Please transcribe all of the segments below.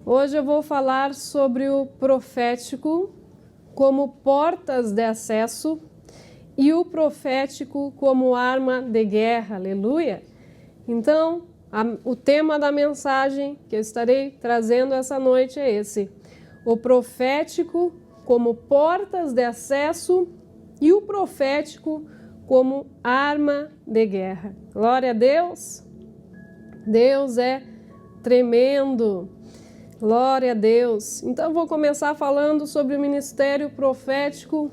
Hoje eu vou falar sobre o profético como portas de acesso e o profético como arma de guerra, aleluia! Então, o tema da mensagem que eu estarei trazendo essa noite é esse: o profético como portas de acesso e o profético como arma de guerra. Glória a Deus! Deus é tremendo! Glória a Deus! Então vou começar falando sobre o ministério profético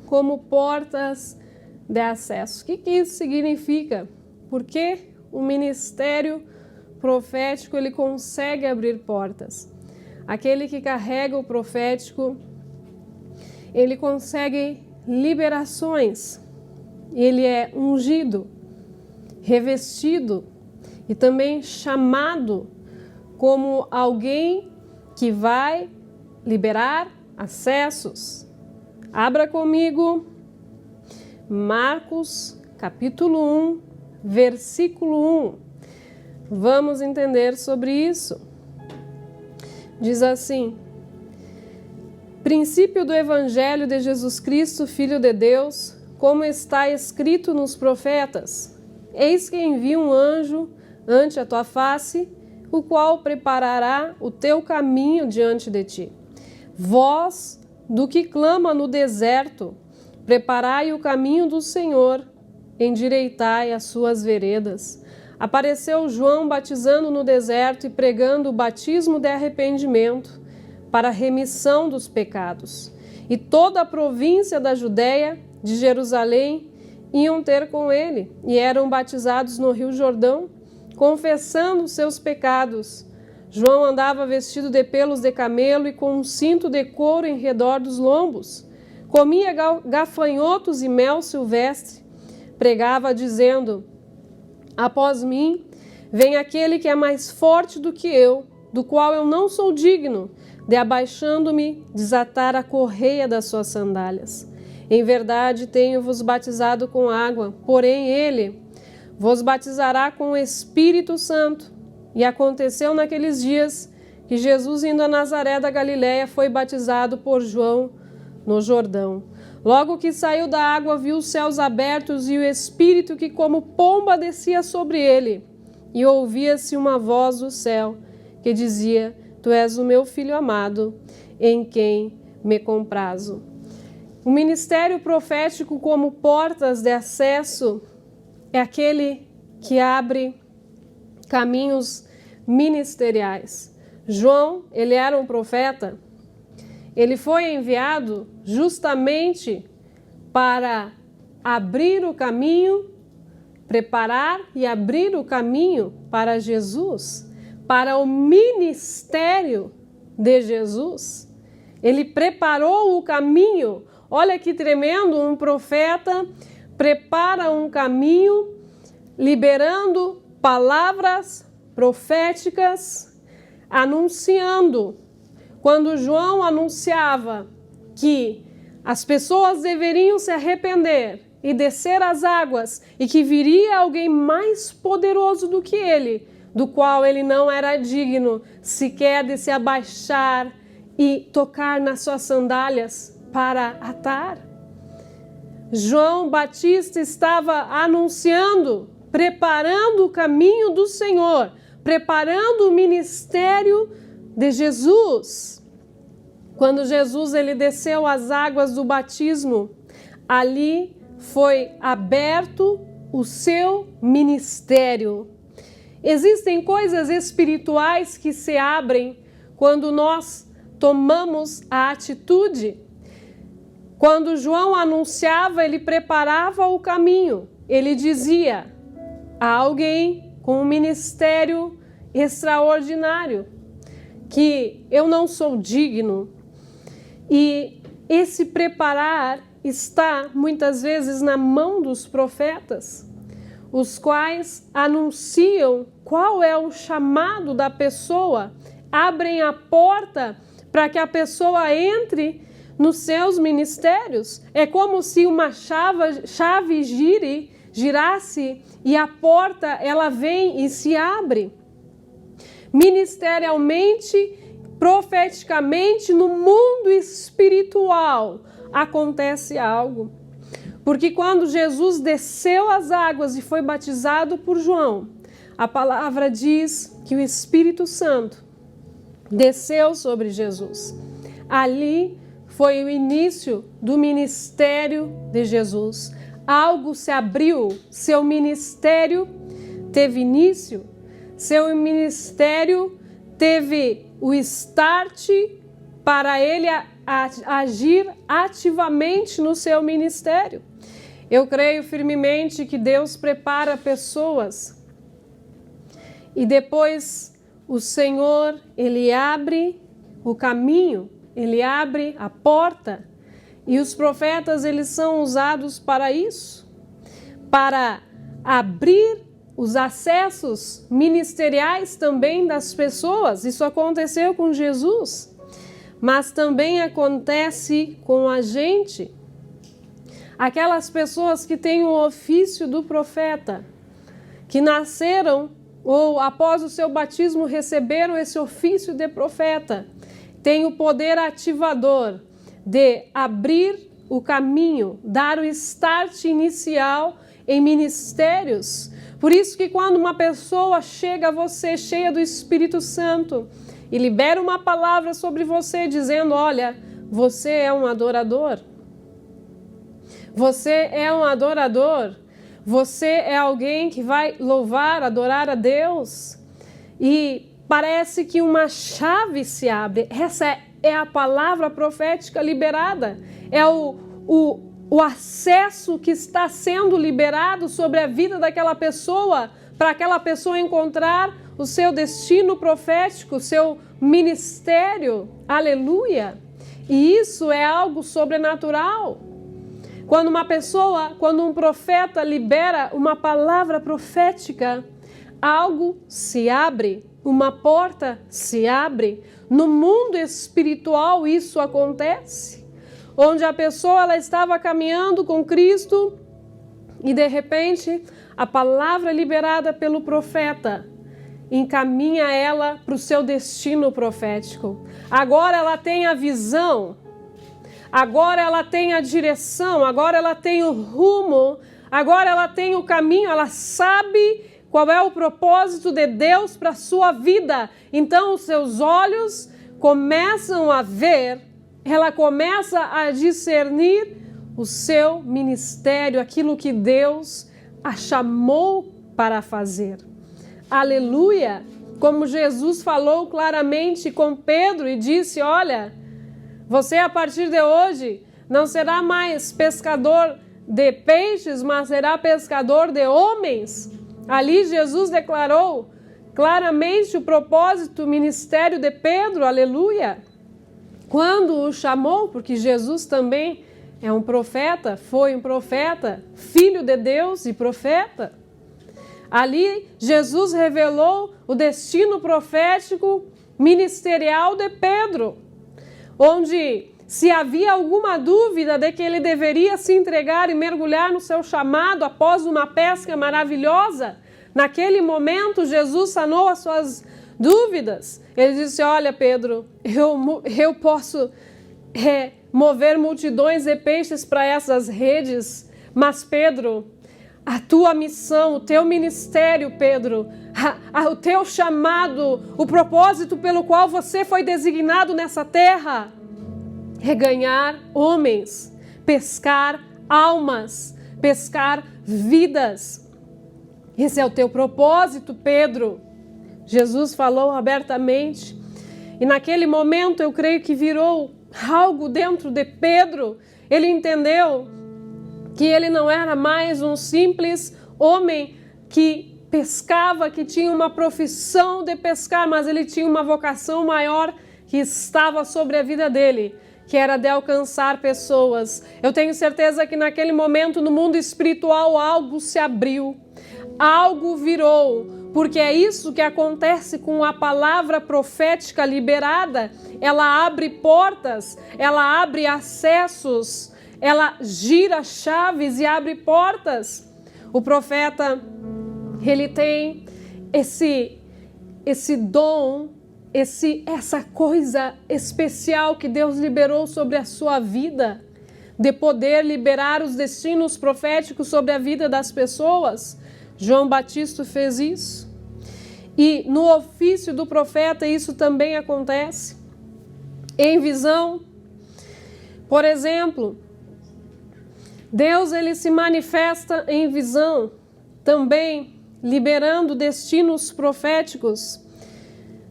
como portas de acesso. O que isso significa? Por que o ministério profético ele consegue abrir portas? Aquele que carrega o profético, ele consegue liberações. Ele é ungido, revestido e também chamado como alguém que vai liberar acessos. Abra comigo Marcos capítulo 1, versículo 1. Vamos entender sobre isso. Diz assim: princípio do Evangelho de Jesus Cristo, Filho de Deus, como está escrito nos profetas: eis que envio um anjo ante a tua face, o qual preparará o teu caminho diante de ti. Voz do que clama no deserto, preparai o caminho do Senhor, endireitai as suas veredas. Apareceu João batizando no deserto e pregando o batismo de arrependimento para a remissão dos pecados. E toda a província da Judéia, de Jerusalém, iam ter com ele, e eram batizados no Rio Jordão, confessando seus pecados. João andava vestido de pelos de camelo e com um cinto de couro em redor dos lombos. Comia gafanhotos e mel silvestre. Pregava dizendo: após mim vem aquele que é mais forte do que eu, do qual eu não sou digno de, abaixando-me, desatar a correia das suas sandálias. Em verdade tenho-vos batizado com água, porém ele vos batizará com o Espírito Santo. E aconteceu naqueles dias que Jesus, indo a Nazaré da Galiléia, foi batizado por João no Jordão. Logo que saiu da água, viu os céus abertos e o Espírito que como pomba descia sobre ele. E ouvia-se uma voz do céu que dizia: Tu és o meu Filho amado, em quem me comprazo. O ministério profético como portas de acesso é aquele que abre caminhos ministeriais. João, ele era um profeta. Ele foi enviado justamente para abrir o caminho, preparar e abrir o caminho para Jesus, para o ministério de Jesus. Ele preparou o caminho. Olha que tremendo, um profeta prepara um caminho, liberando palavras proféticas, anunciando. Quando João anunciava que as pessoas deveriam se arrepender e descer as águas e que viria alguém mais poderoso do que ele, do qual ele não era digno sequer de se abaixar e tocar nas suas sandálias para atar. João Batista estava anunciando, preparando o caminho do Senhor, preparando o ministério de Jesus. Quando Jesus ele desceu as águas do batismo, ali foi aberto o seu ministério. Existem coisas espirituais que se abrem quando nós tomamos a atitude. Quando João anunciava, ele preparava o caminho. Ele dizia: há alguém com um ministério extraordinário que eu não sou digno. E esse preparar está muitas vezes na mão dos profetas, os quais anunciam qual é o chamado da pessoa, abrem a porta para que a pessoa entre nos seus ministérios. É como se uma chave girasse e a porta ela vem e se abre. Ministerialmente, profeticamente no mundo espiritual acontece algo. Porque quando Jesus desceu as águas e foi batizado por João, a palavra diz que o Espírito Santo desceu sobre Jesus. Ali foi o início do ministério de Jesus. Algo se abriu, seu ministério teve início, seu ministério teve o start para ele agir ativamente no seu ministério. Eu creio firmemente que Deus prepara pessoas e depois o Senhor, Ele abre o caminho, Ele abre a porta e os profetas, eles são usados para isso, para abrir os acessos ministeriais também das pessoas. Isso aconteceu com Jesus, mas também acontece com a gente. Aquelas pessoas que têm o ofício do profeta, que nasceram ou após o seu batismo receberam esse ofício de profeta, têm o poder ativador de abrir o caminho, dar o start inicial em ministérios. Por isso que quando uma pessoa chega a você cheia do Espírito Santo e libera uma palavra sobre você dizendo, olha, você é um adorador. Você é um adorador. Você é alguém que vai louvar, adorar a Deus. E parece que uma chave se abre. Essa é a palavra profética liberada. É o acesso que está sendo liberado sobre a vida daquela pessoa, para aquela pessoa encontrar o seu destino profético, o seu ministério. Aleluia! E isso é algo sobrenatural. Quando um profeta libera uma palavra profética, algo se abre, uma porta se abre. No mundo espiritual isso acontece, onde a pessoa ela estava caminhando com Cristo e de repente a palavra liberada pelo profeta encaminha ela para o seu destino profético. Agora ela tem a visão. Agora ela tem a direção, agora ela tem o rumo, agora ela tem o caminho, ela sabe qual é o propósito de Deus para a sua vida. Então os seus olhos começam a ver, ela começa a discernir o seu ministério, aquilo que Deus a chamou para fazer. Aleluia! Como Jesus falou claramente com Pedro e disse, olha, você a partir de hoje não será mais pescador de peixes, mas será pescador de homens. Ali Jesus declarou claramente o propósito, o ministério de Pedro, aleluia. Quando o chamou, porque Jesus também é um profeta, foi um profeta, filho de Deus e profeta. Ali Jesus revelou o destino profético ministerial de Pedro, onde se havia alguma dúvida de que ele deveria se entregar e mergulhar no seu chamado após uma pesca maravilhosa, naquele momento Jesus sanou as suas dúvidas. Ele disse, olha Pedro, eu posso mover multidões de peixes para essas redes, mas Pedro, a tua missão, o teu ministério, Pedro, o teu chamado, o propósito pelo qual você foi designado nessa terra é ganhar homens, pescar almas, pescar vidas. Esse é o teu propósito, Pedro. Jesus falou abertamente e naquele momento eu creio que virou algo dentro de Pedro. Ele entendeu que ele não era mais um simples homem que pescava, que tinha uma profissão de pescar, mas ele tinha uma vocação maior que estava sobre a vida dele, que era de alcançar pessoas. Eu tenho certeza que naquele momento no mundo espiritual algo se abriu, algo virou, porque é isso que acontece com a palavra profética liberada. Ela abre portas, ela abre acessos, ela gira chaves e abre portas. O profeta, ele tem esse dom essa coisa especial que Deus liberou sobre a sua vida, de poder liberar os destinos proféticos sobre a vida das pessoas. João Batista fez isso. E no ofício do profeta isso também acontece. Em visão, por exemplo, Deus ele se manifesta em visão, também liberando destinos proféticos.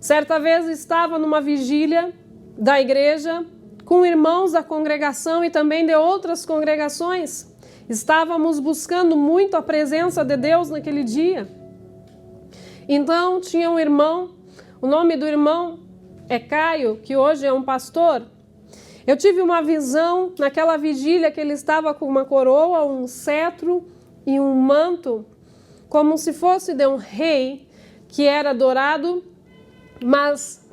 Certa vez estava numa vigília da igreja com irmãos da congregação e também de outras congregações. Estávamos buscando muito a presença de Deus naquele dia. Então tinha um irmão, o nome do irmão é Caio, que hoje é um pastor. Eu tive uma visão naquela vigília que ele estava com uma coroa, um cetro e um manto, como se fosse de um rei que era dourado, mas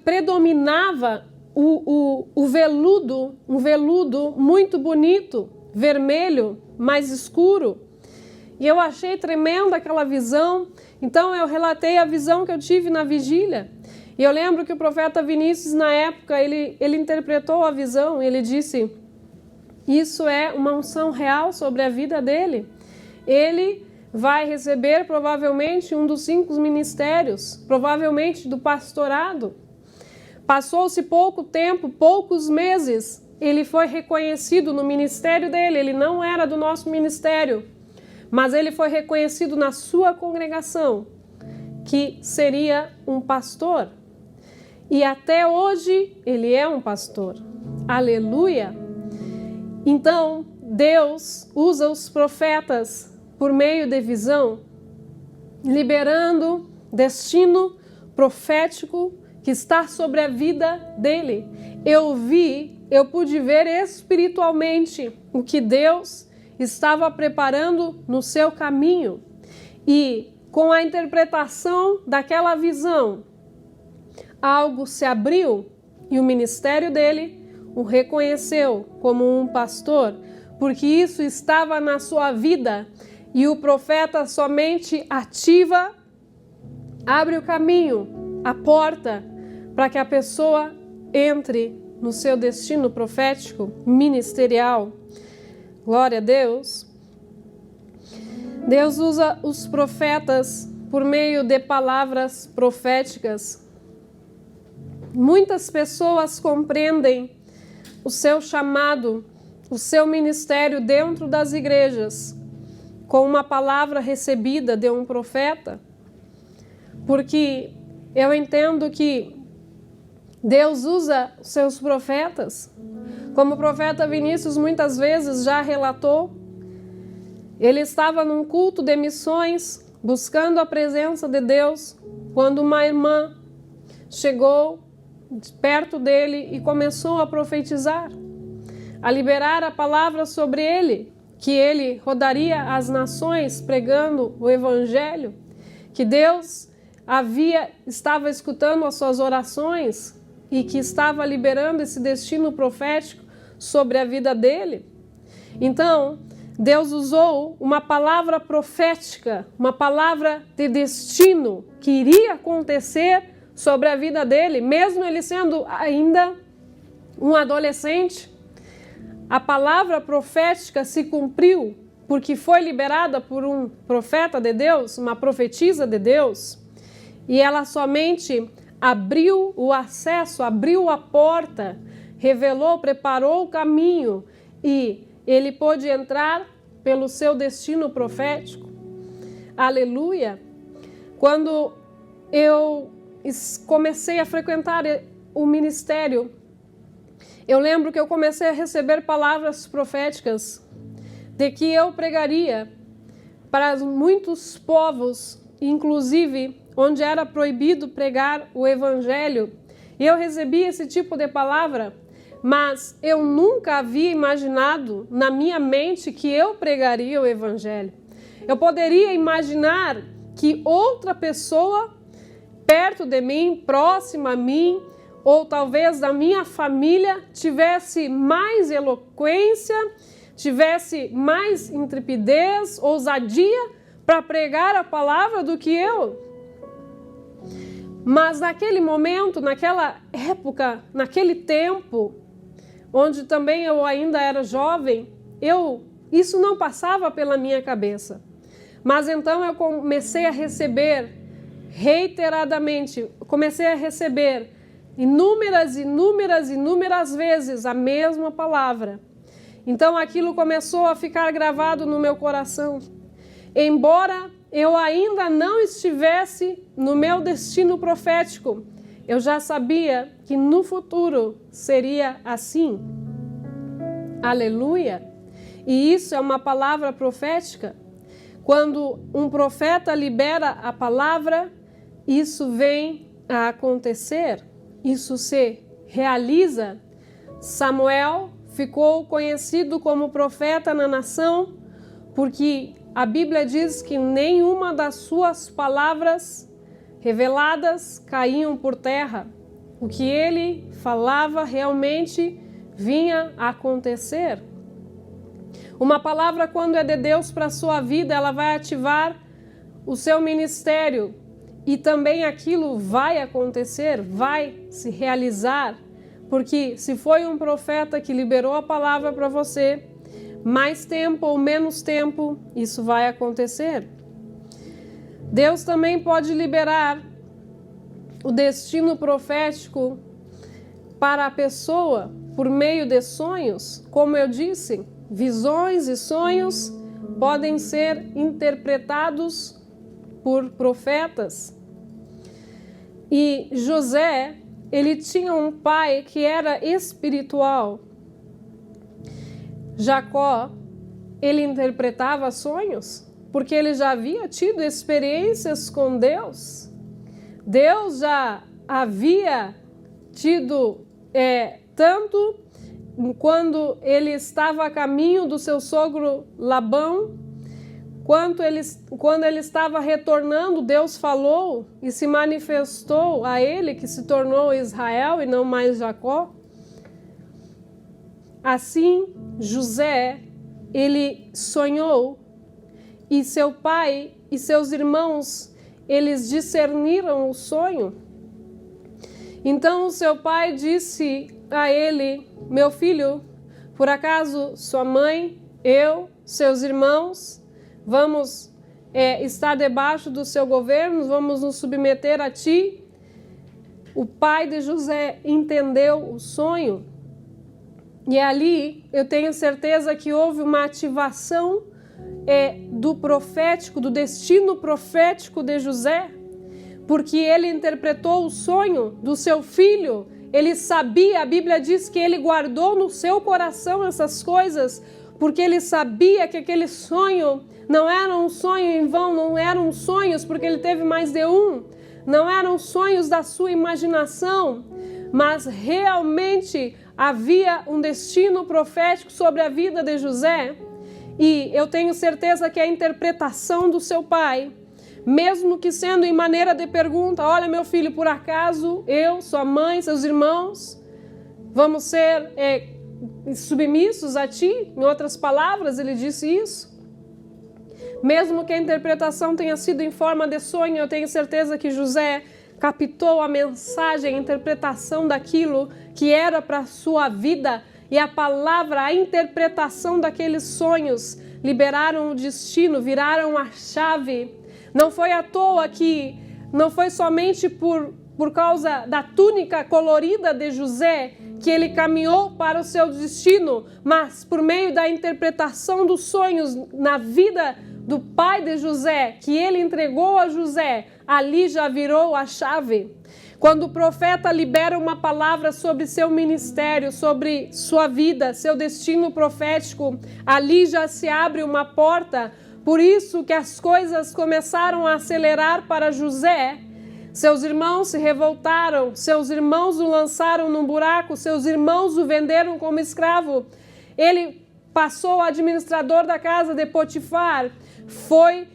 predominava o veludo, um veludo muito bonito, vermelho, mais escuro. E eu achei tremenda aquela visão, então eu relatei a visão que eu tive na vigília. E eu lembro que o profeta Vinícius, na época, ele interpretou a visão, ele disse, isso é uma unção real sobre a vida dele. Ele vai receber provavelmente um dos 5 ministérios, provavelmente do pastorado. Passou-se pouco tempo, poucos meses, ele foi reconhecido no ministério dele, ele não era do nosso ministério, mas ele foi reconhecido na sua congregação, que seria um pastor. E até hoje ele é um pastor. Aleluia! Então, Deus usa os profetas por meio de visão, liberando destino profético que está sobre a vida dele. Eu pude ver espiritualmente o que Deus estava preparando no seu caminho. E com a interpretação daquela visão, algo se abriu e o ministério dele o reconheceu como um pastor, porque isso estava na sua vida. E o profeta somente abre o caminho, a porta, para que a pessoa entre no seu destino profético, ministerial. Glória a Deus. Deus usa os profetas por meio de palavras proféticas. Muitas pessoas compreendem o seu chamado, o seu ministério dentro das igrejas, com uma palavra recebida de um profeta, porque eu entendo que Deus usa seus profetas, como o profeta Vinícius muitas vezes já relatou. Ele estava num culto de missões, buscando a presença de Deus, quando uma irmã chegou perto dele e começou a profetizar, a liberar a palavra sobre ele, que ele rodaria as nações pregando o evangelho, que Deus estava escutando as suas orações e que estava liberando esse destino profético sobre a vida dele. Então, Deus usou uma palavra profética, uma palavra de destino que iria acontecer sobre a vida dele, mesmo ele sendo ainda um adolescente. A palavra profética se cumpriu porque foi liberada por um profeta de Deus, uma profetisa de Deus, e ela somente abriu o acesso, abriu a porta, revelou, preparou o caminho e ele pôde entrar pelo seu destino profético. Aleluia! Quando eu comecei a frequentar o ministério, eu lembro que eu comecei a receber palavras proféticas de que eu pregaria para muitos povos, inclusive onde era proibido pregar o evangelho. E eu recebi esse tipo de palavra, mas eu nunca havia imaginado na minha mente que eu pregaria o evangelho. Eu poderia imaginar que outra pessoa perto de mim, próxima a mim, ou talvez da minha família, tivesse mais eloquência, tivesse mais intrepidez, ousadia para pregar a palavra do que eu. Mas naquele momento, naquela época, naquele tempo, onde também eu ainda era jovem, isso não passava pela minha cabeça. Mas então eu comecei a receber reiteradamente, comecei a receber inúmeras vezes a mesma palavra. Então aquilo começou a ficar gravado no meu coração. Embora eu ainda não estivesse no meu destino profético, eu já sabia que no futuro seria assim. Aleluia! E isso é uma palavra profética. Quando um profeta libera a palavra, isso vem a acontecer, isso se realiza. Samuel ficou conhecido como profeta na nação, porque a Bíblia diz que nenhuma das suas palavras reveladas caíam por terra. O que ele falava realmente vinha a acontecer. Uma palavra, quando é de Deus para a sua vida, ela vai ativar o seu ministério e também aquilo vai acontecer, vai se realizar, porque se foi um profeta que liberou a palavra para você, mais tempo ou menos tempo, isso vai acontecer. Deus também pode liberar o destino profético para a pessoa por meio de sonhos. Como eu disse, visões e sonhos podem ser interpretados por profetas. E José, ele tinha um pai que era espiritual. Jacó, ele interpretava sonhos porque ele já havia tido experiências com Deus. Deus já havia tido tanto quando ele estava a caminho do seu sogro Labão, quando ele estava retornando, Deus falou e se manifestou a ele, que se tornou Israel e não mais Jacó. Assim, José, ele sonhou e seu pai e seus irmãos, eles discerniram o sonho. Então, o seu pai disse a ele: meu filho, por acaso sua mãe, eu, seus irmãos, vamos estar debaixo do seu governo, vamos nos submeter a ti? O pai de José entendeu o sonho e ali eu tenho certeza que houve uma ativação do profético, do destino profético de José, porque ele interpretou o sonho do seu filho. Ele sabia, a Bíblia diz que ele guardou no seu coração essas coisas, porque ele sabia que aquele sonho não era um sonho em vão, não eram sonhos porque ele teve mais de um, não eram sonhos da sua imaginação, mas realmente havia um destino profético sobre a vida de José. E eu tenho certeza que a interpretação do seu pai, mesmo que sendo em maneira de pergunta: olha, meu filho, por acaso eu, sua mãe, seus irmãos, vamos ser submissos a ti? Em outras palavras, ele disse isso. Mesmo que a interpretação tenha sido em forma de sonho, eu tenho certeza que José captou a mensagem, a interpretação daquilo que era para a sua vida, e a palavra, a interpretação daqueles sonhos liberaram o destino, viraram a chave. Não foi à toa que, não foi somente por causa da túnica colorida de José que ele caminhou para o seu destino, mas por meio da interpretação dos sonhos na vida do pai de José, que ele entregou a José, ali já virou a chave. Quando o profeta libera uma palavra sobre seu ministério, sobre sua vida, seu destino profético, ali já se abre uma porta. Por isso que as coisas começaram a acelerar para José. Seus irmãos se revoltaram, seus irmãos o lançaram num buraco, seus irmãos o venderam como escravo. Ele passou a administrador da casa de Potifar, foi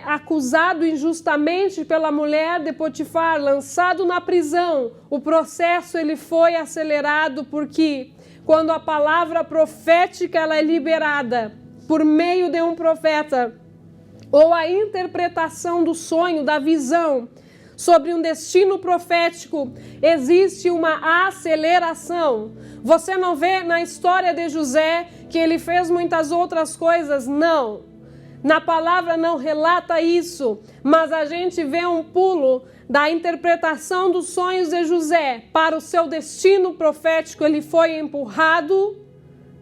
acusado injustamente pela mulher de Potifar, lançado na prisão. O processo ele foi acelerado porque quando a palavra profética ela é liberada por meio de um profeta, ou a interpretação do sonho, da visão, sobre um destino profético, existe uma aceleração. Você não vê na história de José que ele fez muitas outras coisas? Não. Na palavra não relata isso, mas a gente vê um pulo da interpretação dos sonhos de José para o seu destino profético. Ele foi empurrado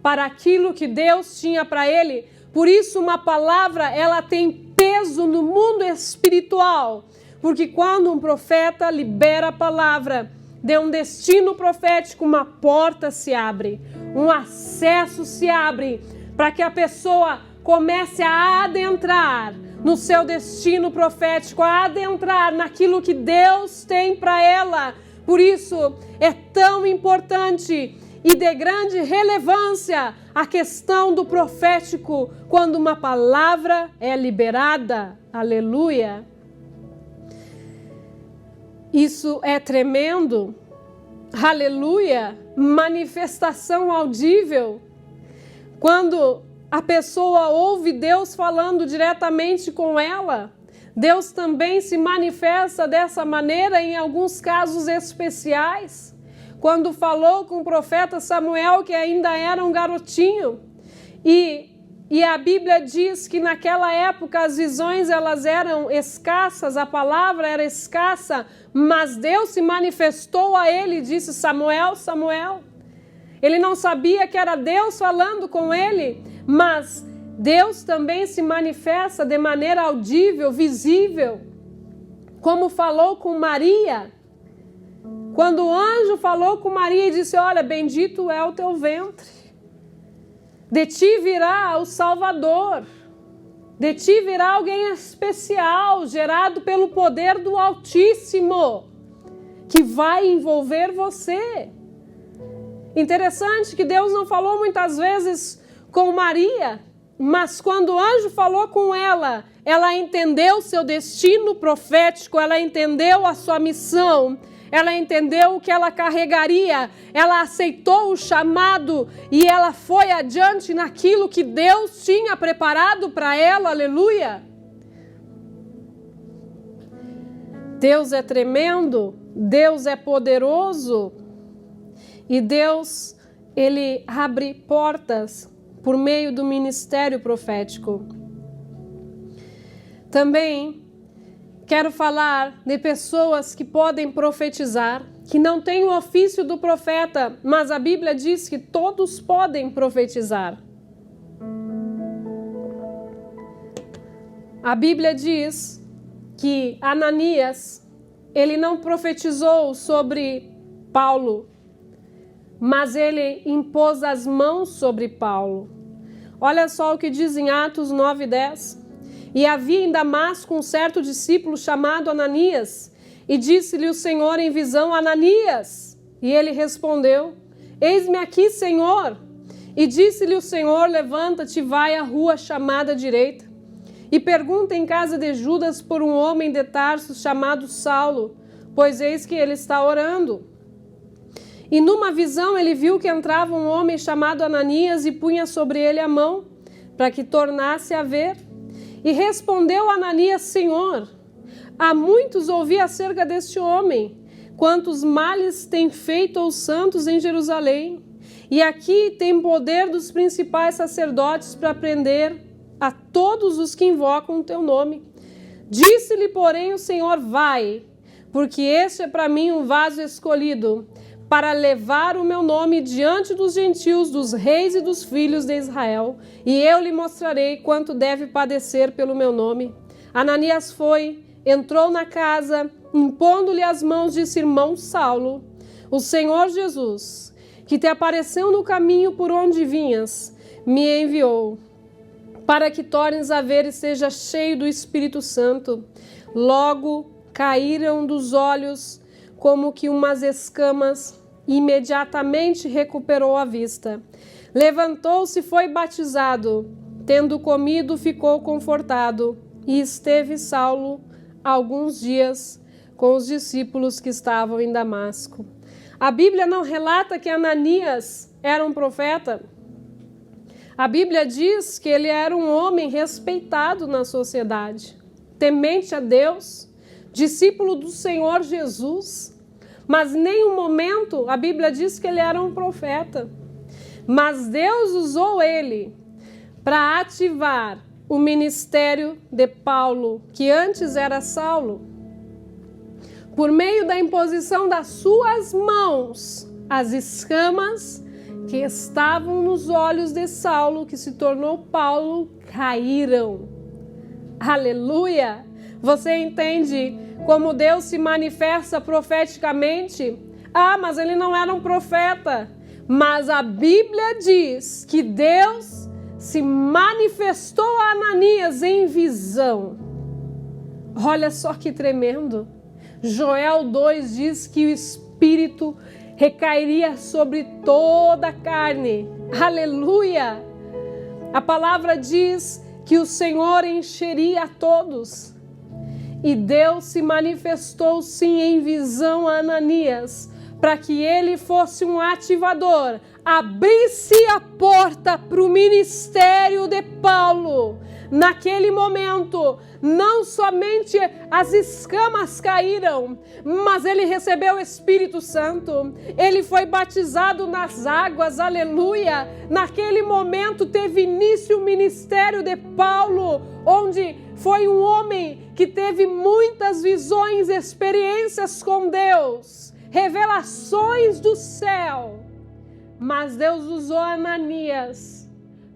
para aquilo que Deus tinha para ele. Por isso, uma palavra, ela tem peso no mundo espiritual. Porque quando um profeta libera a palavra de um destino profético, uma porta se abre, um acesso se abre para que a pessoa comece a adentrar no seu destino profético, a adentrar naquilo que Deus tem para ela. Por isso, é tão importante e de grande relevância a questão do profético quando uma palavra é liberada. Aleluia! Isso é tremendo. Aleluia! Manifestação audível. Quando a pessoa ouve Deus falando diretamente com ela, Deus também se manifesta dessa maneira em alguns casos especiais. Quando falou com o profeta Samuel, que ainda era um garotinho, e a Bíblia diz que naquela época as visões elas eram escassas, a palavra era escassa, mas Deus se manifestou a ele e disse: Samuel, Samuel. Ele não sabia que era Deus falando com ele, mas Deus também se manifesta de maneira audível, visível, como falou com Maria. Quando o anjo falou com Maria e disse: olha, bendito é o teu ventre, de ti virá o Salvador, de ti virá alguém especial, gerado pelo poder do Altíssimo, que vai envolver você. Interessante que Deus não falou muitas vezes com Maria, mas quando o anjo falou com ela, ela entendeu seu destino profético, ela entendeu a sua missão, ela entendeu o que ela carregaria, ela aceitou o chamado e ela foi adiante naquilo que Deus tinha preparado para ela, aleluia. Deus é tremendo, Deus é poderoso e Deus, Ele abre portas por meio do ministério profético. Também quero falar de pessoas que podem profetizar, que não têm o ofício do profeta, mas a Bíblia diz que todos podem profetizar. A Bíblia diz que Ananias, ele não profetizou sobre Paulo, mas ele impôs as mãos sobre Paulo. Olha só o que diz em Atos 9:10. E havia em Damasco um certo discípulo chamado Ananias, e disse-lhe o Senhor em visão: Ananias. E ele respondeu: Eis-me aqui, Senhor. E disse-lhe o Senhor: Levanta-te e vai à rua chamada direita, e pergunta em casa de Judas por um homem de Tarso chamado Saulo, pois eis que ele está orando. E numa visão ele viu que entrava um homem chamado Ananias e punha sobre ele a mão, para que tornasse a ver. E respondeu Ananias: Senhor, há muitos ouvi acerca deste homem, quantos males tem feito aos santos em Jerusalém. E aqui tem poder dos principais sacerdotes para prender a todos os que invocam o teu nome. Disse-lhe, porém, o Senhor: vai, porque este é para mim um vaso escolhido, para levar o meu nome diante dos gentios, dos reis e dos filhos de Israel, e eu lhe mostrarei quanto deve padecer pelo meu nome. Ananias foi, entrou na casa, impondo-lhe as mãos, disse: Irmão Saulo, o Senhor Jesus, que te apareceu no caminho por onde vinhas, me enviou, para que tornes a ver e seja cheio do Espírito Santo. Logo caíram dos olhos como que umas escamas, e imediatamente recuperou a vista. Levantou-se e foi batizado. Tendo comido, ficou confortado, e esteve Saulo alguns dias com os discípulos que estavam em Damasco. A Bíblia não relata que Ananias era um profeta. A Bíblia diz que ele era um homem respeitado na sociedade, temente a Deus, discípulo do Senhor Jesus, mas em nenhum momento a Bíblia diz que ele era um profeta. Mas Deus usou ele para ativar o ministério de Paulo, que antes era Saulo. Por meio da imposição das suas mãos, as escamas que estavam nos olhos de Saulo, que se tornou Paulo, caíram. Aleluia! Você entende como Deus se manifesta profeticamente? Ah, mas ele não era um profeta. Mas a Bíblia diz que Deus se manifestou a Ananias em visão. Olha só que tremendo. Joel 2 diz que o Espírito recairia sobre toda a carne. Aleluia! A palavra diz que o Senhor encheria a todos. E Deus se manifestou sim em visão a Ananias, para que ele fosse um ativador, abrisse a porta para o ministério de Paulo. Naquele momento, não somente as escamas caíram, mas ele recebeu o Espírito Santo, ele foi batizado nas águas, aleluia. Naquele momento teve início o ministério de Paulo, onde foi um homem que teve muitas visões, experiências com Deus, revelações do céu. Mas Deus usou Ananias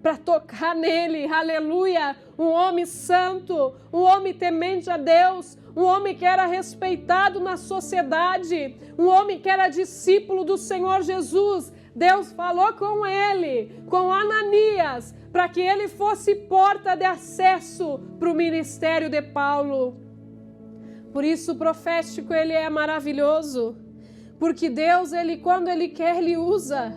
para tocar nele, aleluia, um homem santo, um homem temente a Deus, um homem que era respeitado na sociedade, um homem que era discípulo do Senhor Jesus. Deus falou com ele, com Ananias, para que ele fosse porta de acesso para o ministério de Paulo. Por isso o profético ele é maravilhoso, porque Deus, quando ele quer, ele usa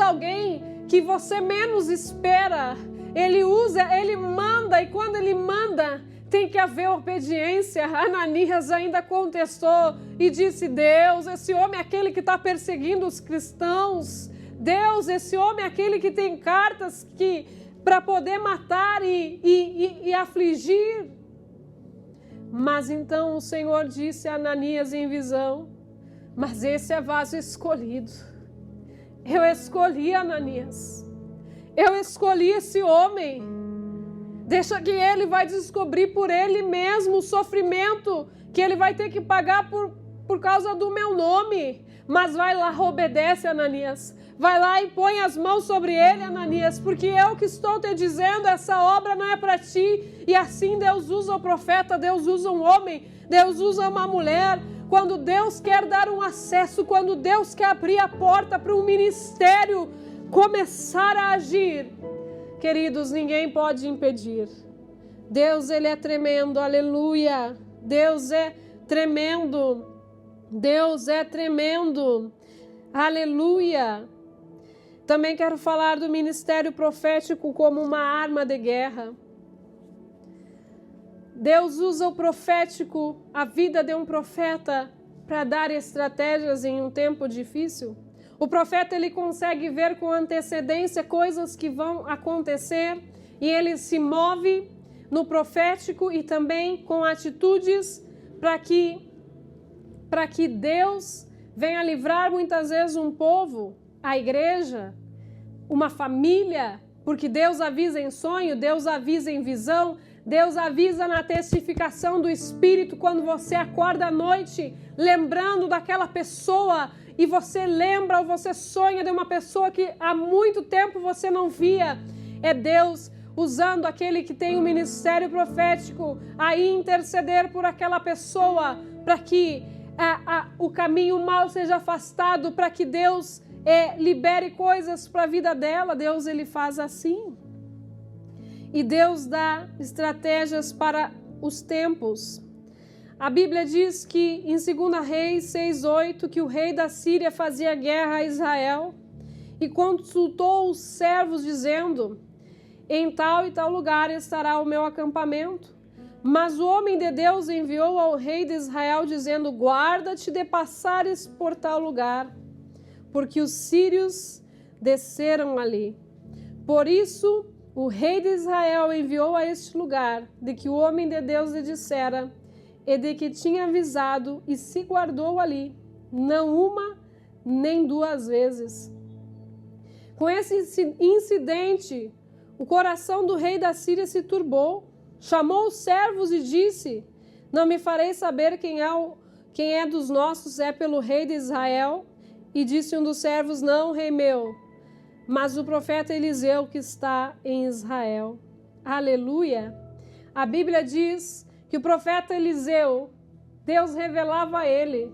alguém que você menos espera. Ele manda, e quando ele manda, tem que haver obediência. Ananias ainda contestou e disse: Deus, esse homem é aquele que está perseguindo os cristãos. Deus, esse homem é aquele que tem cartas para poder matar e afligir. Mas então o Senhor disse a Ananias em visão: mas esse é vaso escolhido. Eu escolhi Ananias. Eu escolhi esse homem. Deixa que ele vai descobrir por ele mesmo o sofrimento que ele vai ter que pagar por causa do meu nome. Mas vai lá, obedece, Ananias. Vai lá e põe as mãos sobre ele, Ananias, porque eu que estou te dizendo, essa obra não é para ti. E assim Deus usa o profeta, Deus usa um homem, Deus usa uma mulher. Quando Deus quer dar um acesso, quando Deus quer abrir a porta para um ministério começar a agir, queridos, ninguém pode impedir. Deus, ele é tremendo, aleluia. Deus é tremendo. Deus é tremendo, aleluia. Também quero falar do ministério profético como uma arma de guerra. Deus usa o profético, a vida de um profeta, para dar estratégias em um tempo difícil. O profeta, ele consegue ver com antecedência coisas que vão acontecer e ele se move no profético e também com atitudes para que Deus venha livrar muitas vezes um povo, a igreja, uma família, porque Deus avisa em sonho, Deus avisa em visão, Deus avisa na testificação do Espírito quando você acorda à noite, lembrando daquela pessoa, e você lembra ou você sonha de uma pessoa que há muito tempo você não via. É Deus usando aquele que tem o ministério profético a interceder por aquela pessoa, para que o caminho mal seja afastado, para que Deus libere coisas para a vida dela. Deus, ele faz assim. E Deus dá estratégias para os tempos. A Bíblia diz que em 2 Reis 6:8 que o rei da Síria fazia guerra a Israel e consultou os servos dizendo: em tal e tal lugar estará o meu acampamento. Mas o homem de Deus enviou ao rei de Israel dizendo: guarda-te de passares por tal lugar, porque os sírios desceram ali. Por isso o rei de Israel enviou a este lugar de que o homem de Deus lhe dissera: e de que tinha avisado e se guardou ali, não uma nem duas vezes. Com esse incidente, o coração do rei da Síria se turbou, chamou os servos e disse: não me farei saber quem é dos nossos, é pelo rei de Israel? E disse um dos servos: não, rei meu, mas o profeta Eliseu que está em Israel. Aleluia! A Bíblia diz que o profeta Eliseu, Deus revelava a ele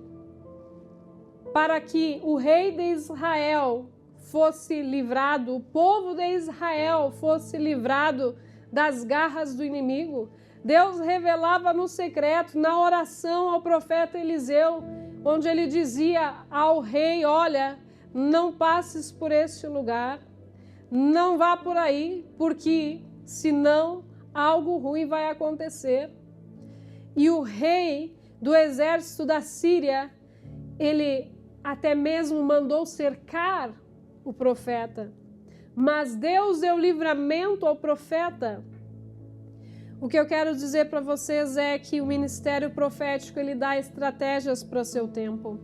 para que o rei de Israel fosse livrado, o povo de Israel fosse livrado das garras do inimigo. Deus revelava no secreto, na oração ao profeta Eliseu, onde ele dizia ao rei: olha, não passes por este lugar, não vá por aí, porque senão algo ruim vai acontecer. E o rei do exército da Síria, ele até mesmo mandou cercar o profeta, mas Deus deu livramento ao profeta. O que eu quero dizer para vocês é que o ministério profético, ele dá estratégias para o seu tempo.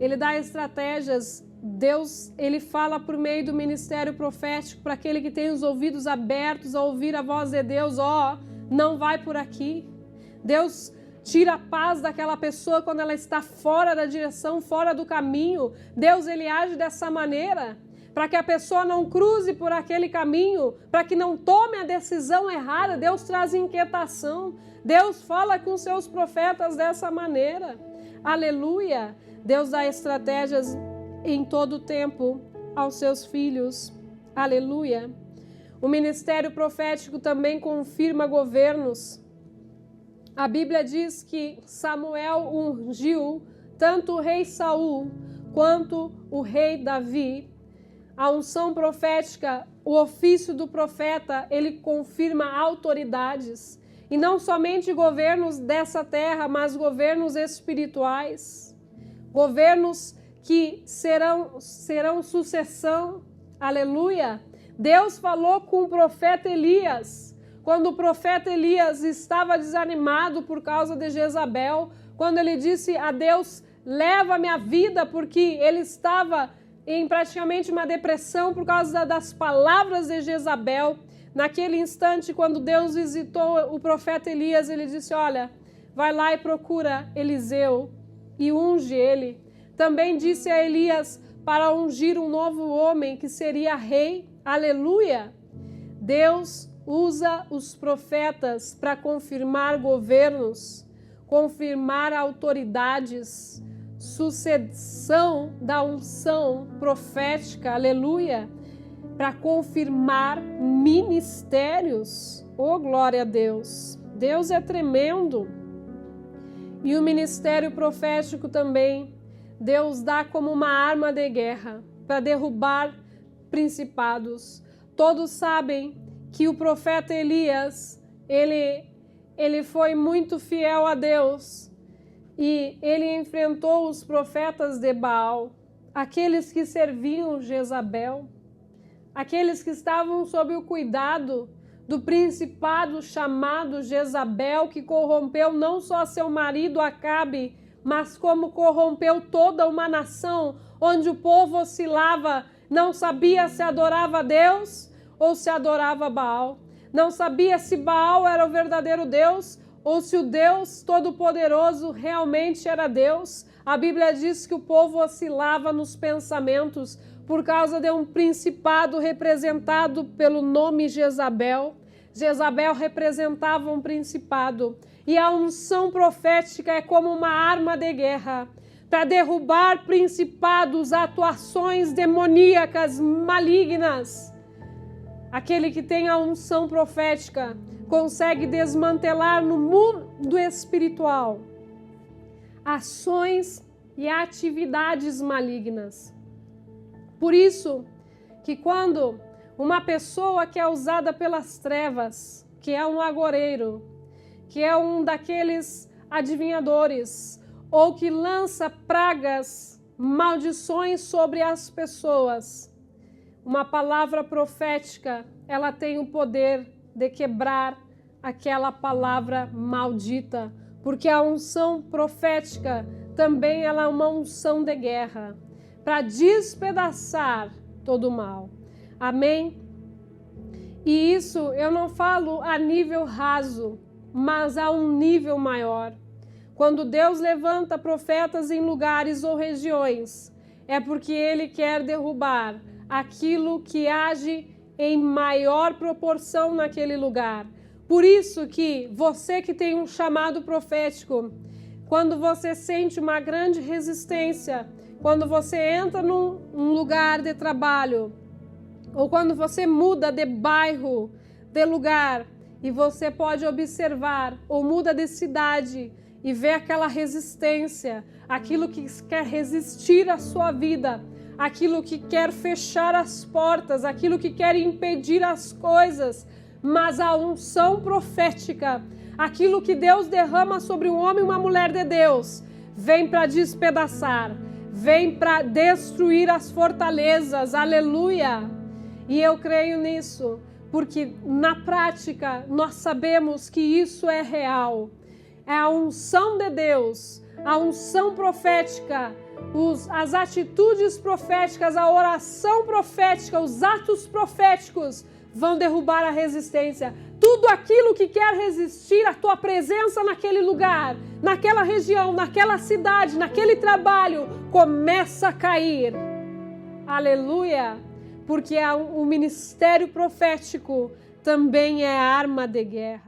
Ele dá estratégias. Deus, ele fala por meio do ministério profético para aquele que tem os ouvidos abertos a ouvir a voz de Deus: ó, não vai por aqui. Deus tira a paz daquela pessoa quando ela está fora da direção, fora do caminho. Deus, ele age dessa maneira para que a pessoa não cruze por aquele caminho, para que não tome a decisão errada. Deus traz inquietação. Deus fala com seus profetas dessa maneira. Aleluia! Deus dá estratégias em todo o tempo aos seus filhos. Aleluia! O ministério profético também confirma governos. A Bíblia diz que Samuel ungiu tanto o rei Saul quanto o rei Davi. A unção profética, o ofício do profeta, ele confirma autoridades. E não somente governos dessa terra, mas governos espirituais. Governos que serão sucessão. Aleluia! Deus falou com o profeta Elias. Quando o profeta Elias estava desanimado por causa de Jezabel, quando ele disse a Deus: leva a minha vida, porque ele estava em praticamente uma depressão por causa das palavras de Jezabel. Naquele instante, quando Deus visitou o profeta Elias, ele disse: olha, vai lá e procura Eliseu e unge ele. Também disse a Elias para ungir um novo homem que seria rei. Aleluia! Deus usa os profetas para confirmar governos, confirmar autoridades, sucessão da unção profética, aleluia, para confirmar ministérios. Oh, glória a Deus! Deus é tremendo. E o ministério profético também, Deus dá como uma arma de guerra para derrubar principados. Todos sabem que o profeta Elias, ele foi muito fiel a Deus e ele enfrentou os profetas de Baal, aqueles que serviam Jezabel, aqueles que estavam sob o cuidado do principado chamado Jezabel, que corrompeu não só seu marido Acabe, mas como corrompeu toda uma nação, onde o povo oscilava, não sabia se adorava a Deus ou se adorava Baal. Não sabia se Baal era o verdadeiro Deus ou se o Deus Todo-Poderoso realmente era Deus. A Bíblia diz que o povo oscilava nos pensamentos por causa de um principado representado pelo nome Jezabel. Jezabel representava um principado. E a unção profética é como uma arma de guerra para derrubar principados, atuações demoníacas, malignas. Aquele que tem a unção profética consegue desmantelar no mundo espiritual ações e atividades malignas. Por isso que quando uma pessoa que é usada pelas trevas, que é um agoreiro, que é um daqueles adivinhadores, ou que lança pragas, maldições sobre as pessoas, uma palavra profética, ela tem o poder de quebrar aquela palavra maldita, porque a unção profética também ela é uma unção de guerra, para despedaçar todo o mal. Amém? E isso eu não falo a nível raso, mas a um nível maior. Quando Deus levanta profetas em lugares ou regiões, é porque Ele quer derrubar aquilo que age em maior proporção naquele lugar. Por isso que você que tem um chamado profético, quando você sente uma grande resistência, quando você entra num lugar de trabalho, ou quando você muda de bairro, de lugar, e você pode observar, ou muda de cidade, e ver aquela resistência, aquilo que quer resistir à sua vida, aquilo que quer fechar as portas, aquilo que quer impedir as coisas, mas a unção profética, aquilo que Deus derrama sobre um homem e uma mulher de Deus, vem para despedaçar, vem para destruir as fortalezas, aleluia! E eu creio nisso, porque na prática nós sabemos que isso é real. É a unção de Deus, a unção profética, as atitudes proféticas, a oração profética, os atos proféticos vão derrubar a resistência. Tudo aquilo que quer resistir à tua presença naquele lugar, naquela região, naquela cidade, naquele trabalho, começa a cair. Aleluia! Porque o ministério profético também é arma de guerra.